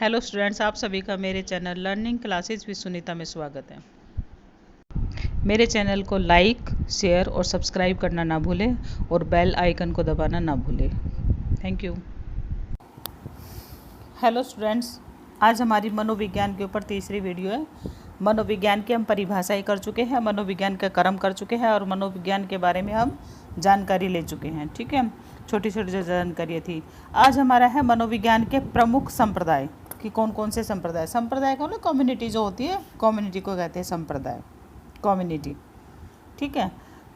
Hello students, आप सभी का मेरे channel learning classes with Sunita में स्वागत है। मेरे चैनल को लाइक, शेयर और सब्सक्राइब करना ना भूलें और बेल आइकन को दबाना ना भूलें। Thank you. हेलो स्टूडेंट्स, आज हमारी मनोविज्ञान के ऊपर तीसरी वीडियो है। मनोविज्ञान की हम परिभाषाएं कर चुके हैं, मनोविज्ञान का क्रम कर चुके हैं और मनोविज्ञान के बारे में हम जानकारी ले चुके हैं। ठीक है, छोटी छोटी जो जानकारी थी। आज हमारा है मनोविज्ञान के प्रमुख संप्रदाय कि कौन कौन से संप्रदाय। संप्रदाय कौन है? कम्युनिटी जो होती है, कम्युनिटी को कहते हैं संप्रदाय, कम्युनिटी। ठीक है,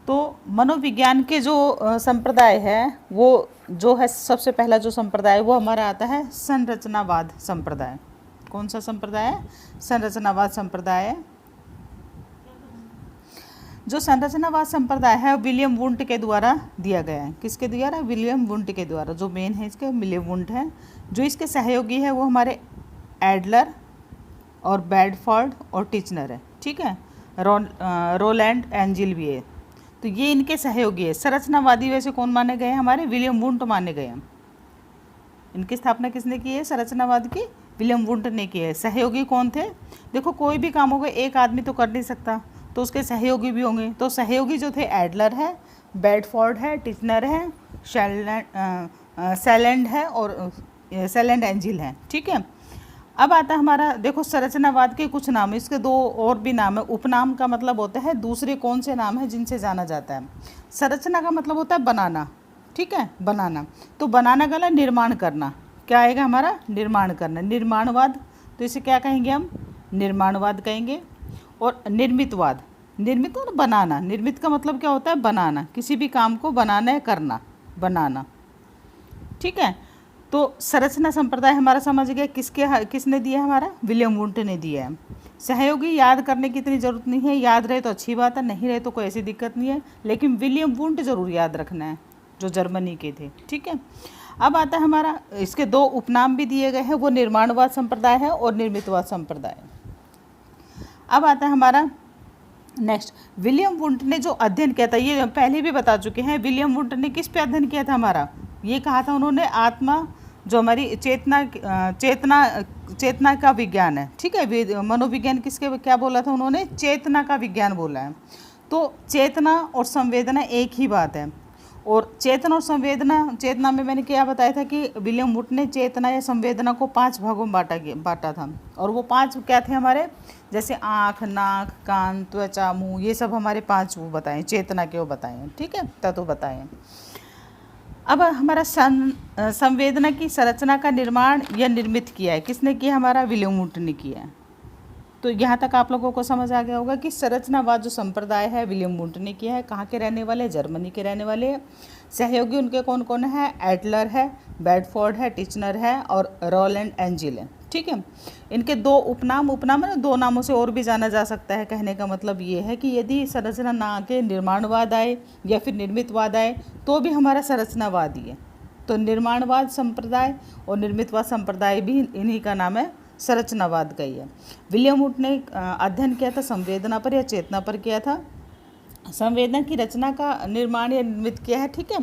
तो मनोविज्ञान के जो संप्रदाय है वो जो है, सबसे पहला जो संप्रदाय वो हमारा आता है संरचनावाद संप्रदाय। कौन सा संप्रदाय है? संरचनावाद संप्रदाय है। जो संरचनावाद संप्रदाय है विलियम वुंट के द्वारा दिया गया है। किसके द्वारा? विलियम वुंट के द्वारा। जो मेन है इसके विलियम वुंट है। जो इसके सहयोगी है वो हमारे एडलर और बेडफोर्ड और टिचनर है। ठीक है, रोलैंड एंजिल भी है। तो ये इनके सहयोगी है। संरचनावादी वैसे कौन माने गए? हमारे विलियम वुंट माने गए हैं। इनकी स्थापना किसने की है? संरचनावाद की विलियम वुंट ने की है। सहयोगी कौन थे? देखो, कोई भी काम होगा एक आदमी तो कर नहीं सकता, तो उसके सहयोगी भी होंगे। तो सहयोगी जो थे एडलर है, बेडफोर्ड है, टिचनर है, सैलैंड है और सैलैंड एंजिल है। ठीक है, अब आता है हमारा, देखो संरचनावाद के कुछ नाम, इसके दो और भी नाम है। उपनाम का मतलब होता है दूसरे कौन से नाम है जिनसे जाना जाता है। संरचना का मतलब होता है बनाना। ठीक है, बनाना। तो बनाना गला निर्माण करना, क्या आएगा हमारा? निर्माण करना, निर्माणवाद। तो इसे क्या कहेंगे हम? निर्माणवाद कहेंगे। और निर्मितवाद, निर्मित और बनाना। निर्मित का मतलब क्या होता है? बनाना, किसी भी काम को बनाना है, करना, बनाना। ठीक है, तो संरचना संप्रदाय हमारा समझ गया। किसने दिया है? हमारा विलियम वुंट ने दिया है। सहयोगी याद करने की इतनी ज़रूरत नहीं है, याद रहे तो अच्छी बात है, नहीं रहे तो कोई ऐसी दिक्कत नहीं है, लेकिन विलियम वुंट जरूर याद रखना है, जो जर्मनी के थे। ठीक है, अब आता है हमारा, इसके दो उपनाम भी दिए गए हैं, वो निर्माणवाद संप्रदाय है और निर्मितवाद संप्रदाय। अब आता है हमारा नेक्स्ट, विलियम वुंट ने जो अध्ययन किया था, ये पहले भी बता चुके हैं। विलियम वुंट ने किस पे अध्ययन किया था हमारा? ये कहा था उन्होंने, आत्मा, जो हमारी चेतना का विज्ञान है। ठीक है, मनोविज्ञान किसके क्या बोला था उन्होंने? चेतना का विज्ञान बोला है। तो चेतना और संवेदना एक ही बात है। और चेतना और संवेदना, चेतना में मैंने क्या बताया था कि विलियम वुंट ने चेतना या संवेदना को 5 भागों में बांटा था। और वो 5 क्या थे हमारे? जैसे आँख, नाक, कान, त्वचा, मुंह, ये सब हमारे 5 वो बताएं, चेतना के वो बताएं। ठीक है, तत्व बताएं। अब हमारा संवेदना की संरचना का निर्माण या निर्मित किया है, किसने किया? हमारा विलियम वुंट ने किया है। तो यहाँ तक आप लोगों को समझ आ गया होगा कि संरचनावाद जो संप्रदाय है विलियम वुंट ने किया है। कहाँ के रहने वाले? जर्मनी के रहने वाले। सहयोगी उनके कौन कौन है? एडलर है, बेडफोर्ड है, टिचनर है और रोलैंड एंजिल है। ठीक है, इनके दो उपनाम है, 2 नामों से और भी जाना जा सकता है। कहने का मतलब ये है कि यदि संरचना ना आके निर्माणवाद आए या फिर निर्मितवाद आए तो भी हमारा संरचनावाद ही है। तो निर्माणवाद संप्रदाय और निर्मितवाद संप्रदाय भी इन्हीं का नाम है, संरचनावाद का ही है। विलियम वुंट ने अध्ययन किया था संवेदना पर या चेतना पर किया था। संवेदना की रचना का निर्माण या निर्मित किया है। ठीक है,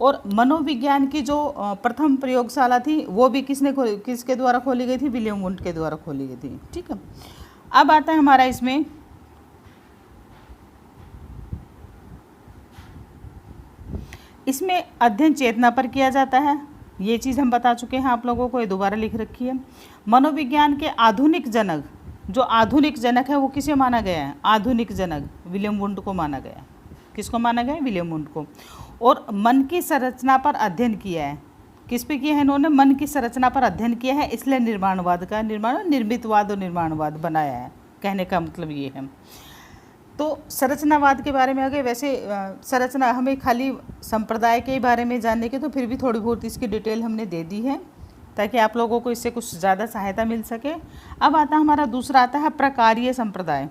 और मनोविज्ञान की जो प्रथम प्रयोगशाला थी वो भी किसके द्वारा खोली गई थी? विलियम वुंट के द्वारा खोली गई थी। ठीक है, अब आता है हमारा इसमें अध्ययन चेतना पर किया जाता है। ये चीज़ हम बता चुके हैं आप लोगों को, ये दोबारा लिख रखी है। मनोविज्ञान के आधुनिक जनक, जो आधुनिक जनक है वो किसे माना गया है? आधुनिक जनक विलियम वुंट को माना गया। किसको माना गया? विलियम वुंट को। और मन की संरचना पर अध्ययन किया है। किस पे किया है इन्होंने? मन की संरचना पर अध्ययन किया है, इसलिए निर्माणवाद का निर्मितवाद और निर्माणवाद बनाया है। कहने का मतलब ये है। तो संरचनावाद के बारे में आगे, वैसे संरचना हमें खाली संप्रदाय के बारे में जानने के, तो फिर भी थोड़ी बहुत इसकी डिटेल हमने दे दी है ताकि आप लोगों को इससे कुछ ज़्यादा सहायता मिल सके। अब आता हमारा दूसरा आता है प्रकारीय संप्रदाय।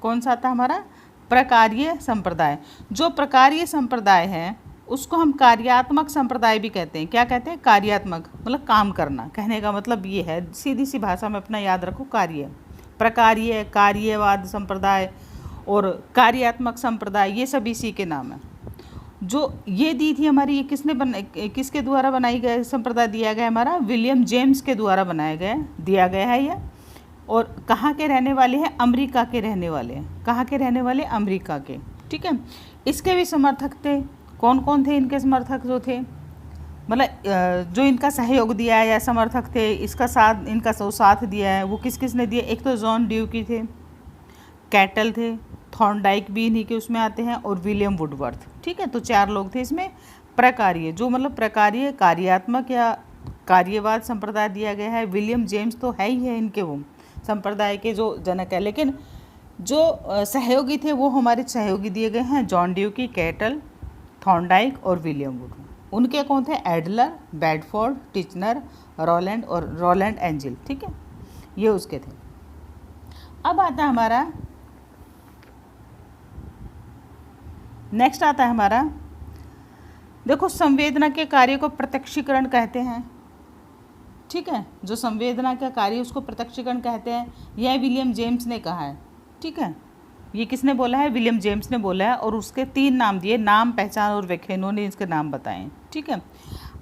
कौन सा आता है हमारा? प्रकारीय संप्रदाय। जो प्रकारीय संप्रदाय है उसको हम कार्यात्मक संप्रदाय भी कहते हैं। क्या कहते हैं? कार्यात्मक, मतलब काम करना। कहने का मतलब ये है, सीधी सी भाषा में अपना याद रखो, कार्य। प्रकारीय, कार्यवाद संप्रदाय और कार्यात्मक संप्रदाय, ये सब इसी के नाम है। जो ये दी थी हमारी, ये किसके द्वारा बनाई गई संप्रदाय दिया गया हमारा, विलियम जेम्स के द्वारा बनाया गया दिया गया है ये। और कहाँ के रहने वाले हैं, अमेरिका के रहने वाले हैं। कहाँ के रहने वाले, अमेरिका के, ठीक है। इसके भी समर्थक थे, कौन कौन थे इनके समर्थक जो थे, मतलब जो इनका सहयोग दिया है या समर्थक थे, इनका साथ दिया है, वो किस किस ने दिया, एक तो जॉन ड्यूकी थे, कैटल थे, थॉर्नडाइक भी इन्हीं के उसमें आते हैं, और विलियम वुडवर्थ, ठीक है। तो 4 लोग थे इसमें। प्रकार्य, जो मतलब प्रकार्य कार्यात्मक या कार्यवाद संप्रदाय दिया गया है। विलियम जेम्स तो है ही है इनके, वो संप्रदाय के जो जनक है, लेकिन जो सहयोगी थे वो हमारे सहयोगी दिए गए हैं, जॉन ड्यूकी, कैटल, थॉर्नडाइक और विलियम वुड। उनके कौन थे, Adler, Bedford, Titchener, Roland Angell, ठीक है, ये उसके थे। अब आता है हमारा नेक्स्ट आता है हमारा, देखो संवेदना के कार्य को प्रत्यक्षीकरण कहते हैं, ठीक है। जो संवेदना का कार्य उसको प्रत्यक्षीकरण कहते हैं, यह विलियम जेम्स ने कहा है, ठीक है। ये किसने बोला है, विलियम जेम्स ने बोला है, और उसके 3 नाम दिए, नाम, पहचान और व्याख्या, इन्होंने इसके नाम बताए, ठीक है।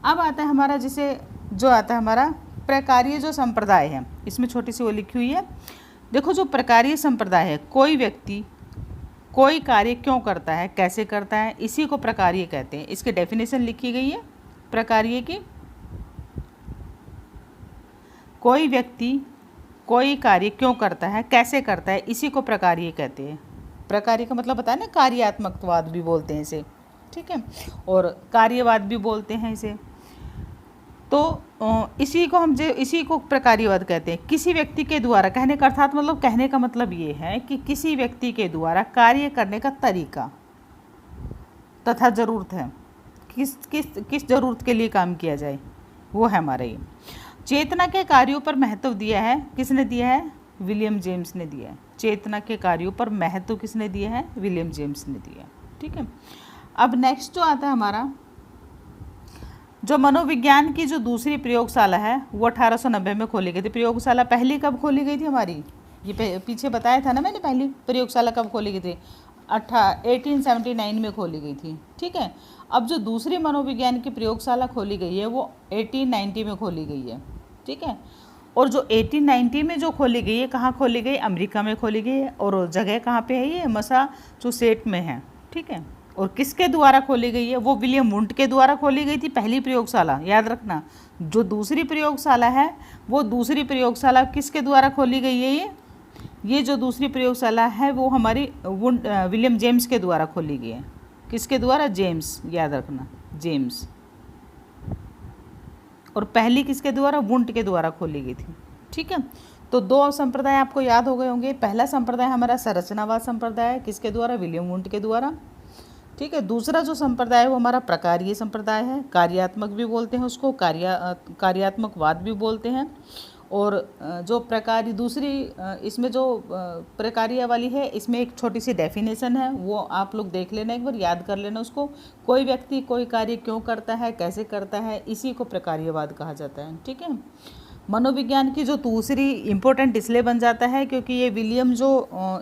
अब आता है हमारा जो आता है हमारा प्रकार्य जो संप्रदाय है, इसमें छोटी सी वो लिखी हुई है। देखो जो प्रकार्य संप्रदाय है, कोई व्यक्ति कोई कार्य क्यों करता है, कैसे करता है, इसी को प्रकार्य कहते हैं। इसकी डेफिनेशन लिखी गई है प्रकार्य की, कोई व्यक्ति कोई कार्य क्यों करता है, कैसे करता है, इसी को प्रकार्य कहते हैं। प्रकार्य का मतलब बताया ना, कार्यात्मकवाद भी बोलते हैं इसे, ठीक है, और कार्यवाद भी बोलते हैं इसे। तो इसी को प्रकार्यवाद कहते हैं। किसी व्यक्ति के द्वारा, कहने का अर्थात मतलब कहने का मतलब ये है कि किसी व्यक्ति के द्वारा कार्य करने का तरीका तथा ज़रूरत है, किस ज़रूरत के लिए काम किया जाए, वो है हमारा ये। चेतना के कार्यों पर महत्व दिया है, किसने दिया है, विलियम जेम्स ने दिया है। चेतना के कार्यों पर महत्व किसने दिया है, विलियम जेम्स ने दिया है, ठीक है। अब नेक्स्ट जो आता है हमारा, जो मनोविज्ञान की जो दूसरी प्रयोगशाला है वो 1890 में खोली गई थी। प्रयोगशाला पहली कब खोली गई थी हमारी, ये पीछे बताया था ना मैंने, पहली प्रयोगशाला कब खोली गई थी, 1879 में खोली गई थी, ठीक है। अब जो दूसरी मनोविज्ञान की प्रयोगशाला खोली गई है वो 1890 में खोली गई है, ठीक है। और जो 1890 में जो खोली गई है, कहाँ खोली गई, अमेरिका में खोली गई है, और जगह कहाँ पे है, ये मैसाचुसेट्स में है, ठीक है। और किसके द्वारा खोली गई है, वो विलियम वुंट के द्वारा खोली गई थी पहली प्रयोगशाला, याद रखना। जो दूसरी प्रयोगशाला है वो दूसरी प्रयोगशाला किसके द्वारा खोली गई है, ये जो दूसरी प्रयोगशाला है वो हमारी विलियम जेम्स के द्वारा खोली गई है। किसके द्वारा, जेम्स, याद रखना, जेम्स। और पहली किसके द्वारा, वुंट के द्वारा खोली गई थी, ठीक है। तो 2 संप्रदाय आपको याद हो गए होंगे। पहला संप्रदाय हमारा संरचनावाद संप्रदाय है, किसके द्वारा, विलियम वुंट के द्वारा, ठीक है। दूसरा जो संप्रदाय है वो हमारा प्रकार्य संप्रदाय है, कार्यात्मक भी बोलते हैं उसको, कार्यात्मकवाद भी बोलते हैं। और जो प्रकार्य दूसरी, इसमें जो प्रकार्य वाली है, इसमें एक छोटी सी डेफिनेशन है, वो आप लोग देख लेना, एक बार याद कर लेना उसको। कोई व्यक्ति कोई कार्य क्यों करता है, कैसे करता है, इसी को प्रकार्यवाद कहा जाता है, ठीक है। मनोविज्ञान की जो दूसरी इम्पोर्टेंट इसलिए बन जाता है क्योंकि ये विलियम जो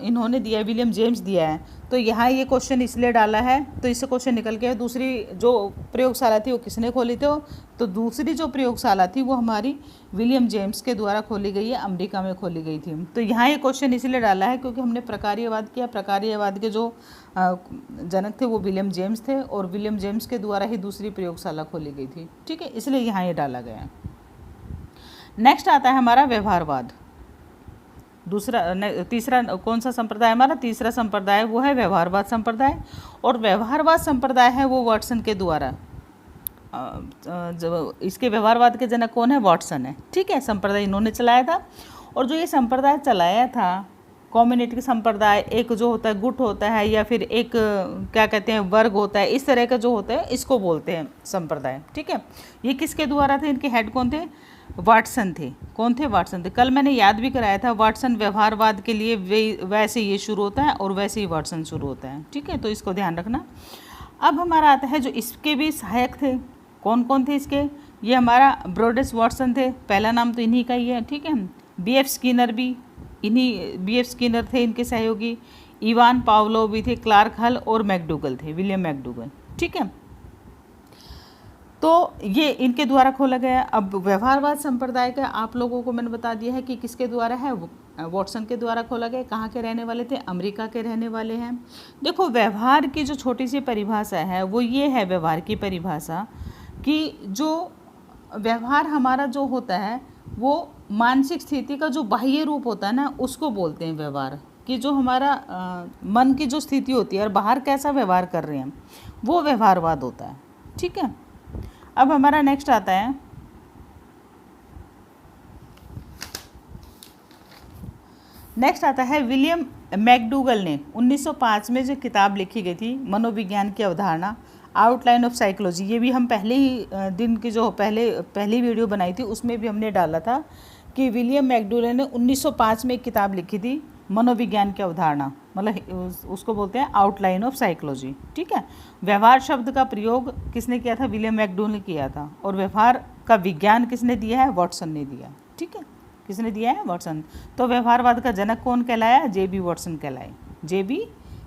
इन्होंने दिया है, विलियम जेम्स दिया है, तो यहाँ ये क्वेश्चन इसलिए डाला है, तो इससे क्वेश्चन निकल के दूसरी जो प्रयोगशाला थी वो किसने खोली थी, तो दूसरी जो प्रयोगशाला थी वो हमारी विलियम जेम्स के द्वारा खोली गई है, अमेरिका में खोली गई थी। तो यहाँ ये क्वेश्चन इसलिए डाला है क्योंकि हमने प्रकार्यवाद किया, प्रकार्यवाद के जो जनक थे वो विलियम जेम्स थे, और विलियम जेम्स के द्वारा ही दूसरी प्रयोगशाला खोली गई थी, ठीक है, इसलिए यहाँ ये डाला गया है। नेक्स्ट आता है हमारा व्यवहारवाद। तीसरा कौन सा संप्रदाय हमारा, तीसरा संप्रदाय वो है व्यवहारवाद संप्रदाय। और व्यवहारवाद संप्रदाय है वो वाटसन के द्वारा, जो इसके व्यवहारवाद के जनक कौन है, वाटसन है, ठीक है। संप्रदाय इन्होंने चलाया था। और जो ये संप्रदाय चलाया था, कम्युनिटी संप्रदाय, एक जो होता है गुट होता है, या फिर एक क्या कहते हैं वर्ग होता है, इस तरह का जो होता है इसको बोलते हैं संप्रदाय, ठीक है। ये किसके द्वारा थे, इनके हेड कौन थे, वाटसन थे। कौन थे, वाटसन थे। कल मैंने याद भी कराया था, वाटसन व्यवहारवाद के लिए वैसे ये शुरू होता है और वैसे ही वाटसन शुरू होता है, ठीक है, तो इसको ध्यान रखना। अब हमारा आता है जो इसके भी सहायक थे, कौन कौन थे इसके, ये हमारा ब्रोडेस वाटसन थे, पहला नाम तो इन्हीं का ही है, ठीक है। B.F. स्किनर भी B.F. स्किनर थे इनके सहयोगी। इवान पावलोव भी थे, क्लार्क हल और मैकडूगल थे, विलियम मैकडूगल, ठीक है। तो ये इनके द्वारा खोला गया। अब व्यवहारवाद संप्रदाय का आप लोगों को मैंने बता दिया है कि किसके द्वारा है, वॉटसन के द्वारा खोला गया। कहाँ के रहने वाले थे, अमेरिका के रहने वाले हैं। देखो व्यवहार की जो छोटी सी परिभाषा है वो ये है, व्यवहार की परिभाषा कि जो व्यवहार हमारा जो होता है वो मानसिक स्थिति का जो बाह्य रूप होता है ना, उसको बोलते हैं व्यवहार। कि जो हमारा मन की जो स्थिति होती है और बाहर कैसा व्यवहार कर रहे हैं वो व्यवहारवाद होता है। ठीक है। अब हमारा नेक्स्ट आता है, विलियम मैकडूगल ने 1905 में जो किताब लिखी गई थी मनोविज्ञान की अवधारणा, आउटलाइन ऑफ साइकोलॉजी। ये भी हम पहले ही दिन की जो पहली वीडियो बनाई थी उसमें भी हमने डाला था कि विलियम मैकडूगल ने 1905 में एक किताब लिखी थी मनोविज्ञान की अवधारणा, मतलब उसको बोलते हैं आउटलाइन ऑफ साइकोलॉजी। ठीक है। व्यवहार शब्द का प्रयोग किसने किया था, विलियम मैकडूगल ने किया था। और व्यवहार का विज्ञान किसने दिया है, वॉटसन ने दिया। ठीक है। किसने दिया है, वॉटसन। तो व्यवहारवाद का जनक कौन कहलाया, जे.बी. वॉटसन कहलाए, जे.बी.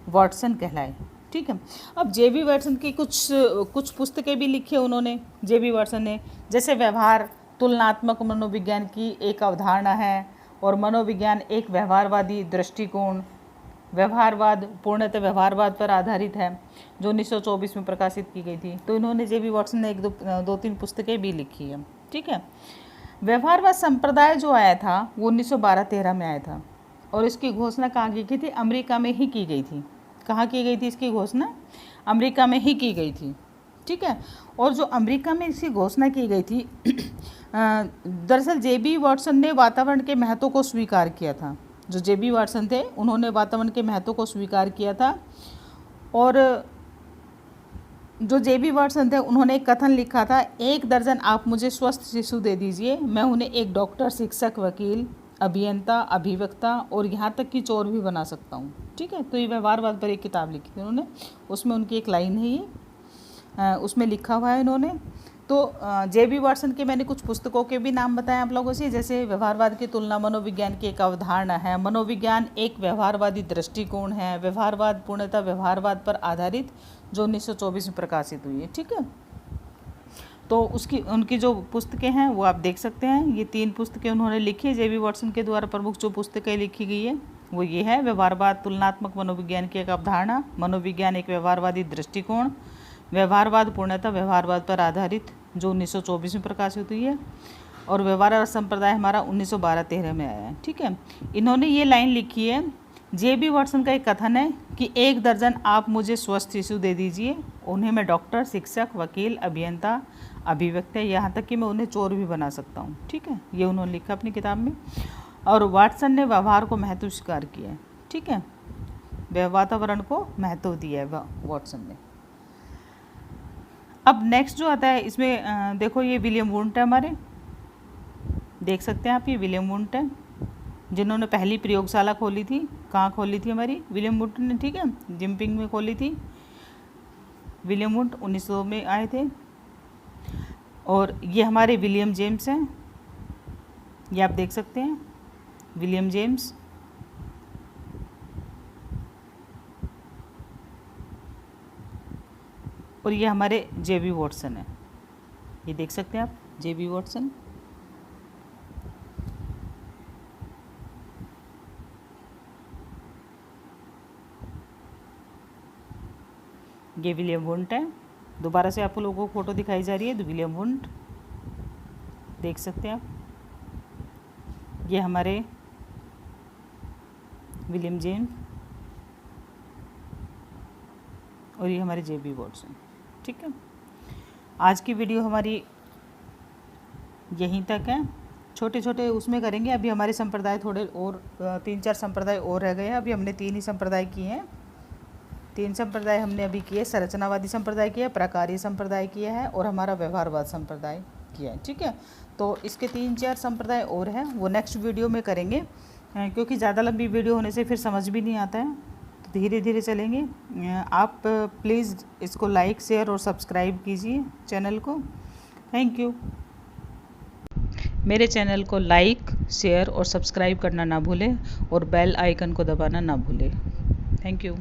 वॉटसन कहलाए। ठीक है। अब जे.बी. वॉटसन की कुछ पुस्तकें भी लिखी है उन्होंने, जे.बी. वॉटसन ने, जैसे व्यवहार तुलनात्मक मनोविज्ञान की एक अवधारणा है, और मनोविज्ञान एक व्यवहारवादी दृष्टिकोण, व्यवहारवाद पूर्णतः व्यवहारवाद पर आधारित है, जो 1924 में प्रकाशित की गई थी। तो इन्होंने जे.बी. वॉटसन ने दो तीन पुस्तकें भी लिखी है। ठीक है। व्यवहारवाद संप्रदाय जो आया था वो 1912-13 में आया था, और इसकी घोषणा कहाँ की थी, अमेरिका में ही की गई थी। कहाँ की गई थी इसकी घोषणा, अमेरिका में ही की गई थी। ठीक है। और जो अमेरिका में इसकी घोषणा की गई थी, दरअसल जे.बी. वॉटसन ने वातावरण के महत्व को स्वीकार किया था। जो जे.बी. वॉटसन थे उन्होंने वातावरण के महत्व को स्वीकार किया था। और जो जे.बी. वॉटसन थे उन्होंने एक कथन लिखा था, 1 दर्जन आप मुझे स्वस्थ शिशु दे दीजिए, मैं उन्हें एक डॉक्टर, शिक्षक, वकील, अभियंता, अभिवक्ता और यहाँ तक कि चोर भी बना सकता हूँ। ठीक है। तो ये व्यवहारवाद पर एक किताब लिखी थी उन्होंने, उसमें उनकी एक लाइन है ये, उसमें लिखा हुआ है इन्होंने। तो जे.बी. वॉटसन के मैंने कुछ पुस्तकों के भी नाम बताए आप लोगों से, जैसे व्यवहारवाद की तुलना, मनोविज्ञान की एक अवधारणा है, मनोविज्ञान एक व्यवहारवादी दृष्टिकोण है, व्यवहारवाद पूर्णतः व्यवहारवाद पर आधारित, जो 1924 में प्रकाशित हुई है। ठीक है। तो उनकी जो पुस्तकें हैं वो आप देख सकते हैं। ये 3 पुस्तकें उन्होंने लिखी है। जे.बी. वॉटसन के द्वारा प्रमुख जो पुस्तकें लिखी गई है वो ये है, व्यवहारवाद तुलनात्मक मनोविज्ञान की एक अवधारणा, मनोविज्ञान एक व्यवहारवादी दृष्टिकोण, व्यवहारवाद पूर्णतः व्यवहारवाद पर आधारित, जो 1924 में प्रकाशित हुई है, और व्यवहारवाद संप्रदाय हमारा 1912-13 में आया है। ठीक है। इन्होंने ये लाइन लिखी है, जे.बी. वॉटसन का एक कथन है कि 1 दर्जन आप मुझे स्वस्थ शिशु दे दीजिए, उन्हें मैं डॉक्टर, शिक्षक, वकील, अभियंता, अभिवक्ता, यहाँ तक कि मैं उन्हें चोर भी बना सकता हूँ। ठीक है। ये उन्होंने लिखा अपनी किताब में। और वॉटसन ने व्यवहार को महत्व स्वीकार किया है। ठीक है। वातावरण को महत्व दिया है वॉटसन ने। अब नेक्स्ट जो आता है इसमें देखो, ये विलियम वुंट है हमारे, देख सकते हैं आप, ये विलियम वुंट है जिन्होंने पहली प्रयोगशाला खोली थी। कहाँ खोली थी हमारी, विलियम वुंट ने। ठीक है। जिम्पिंग में खोली थी विलियम वुंट, 1900 में आए थे। और ये हमारे विलियम जेम्स हैं, ये आप देख सकते हैं, विलियम जेम्स। और ये हमारे जे.बी. वॉटसन है, ये देख सकते हैं आप, जे.बी. वॉटसन। ये विलियम वुंट है। दोबारा से आप लोगों को फोटो दिखाई जा रही है, तो विलियम वुंट देख सकते हैं आप। ये हमारे विलियम जेम्स, और ये हमारे जे.बी. वॉटसन। ठीक है। आज की वीडियो हमारी यहीं तक है, छोटे छोटे उसमें करेंगे। अभी हमारे संप्रदाय थोड़े और 3-4 संप्रदाय और रह गए हैं। अभी हमने 3 ही संप्रदाय किए हैं। 3 संप्रदाय हमने अभी किए, संरचनावादी संप्रदाय किया, प्रकारीय संप्रदाय किया है, और हमारा व्यवहारवाद संप्रदाय किया है। ठीक है। तो इसके 3-4 संप्रदाय और हैं, वो नेक्स्ट वीडियो में करेंगे, क्योंकि ज़्यादा लंबी वीडियो होने से फिर समझ भी नहीं आता है, तो धीरे धीरे चलेंगे। आप प्लीज़ इसको लाइक, शेयर और सब्सक्राइब कीजिए चैनल को। Thank you. मेरे चैनल को लाइक, शेयर और सब्सक्राइब करना ना भूलें, और बेल आइकन को दबाना ना भूलें। Thank you.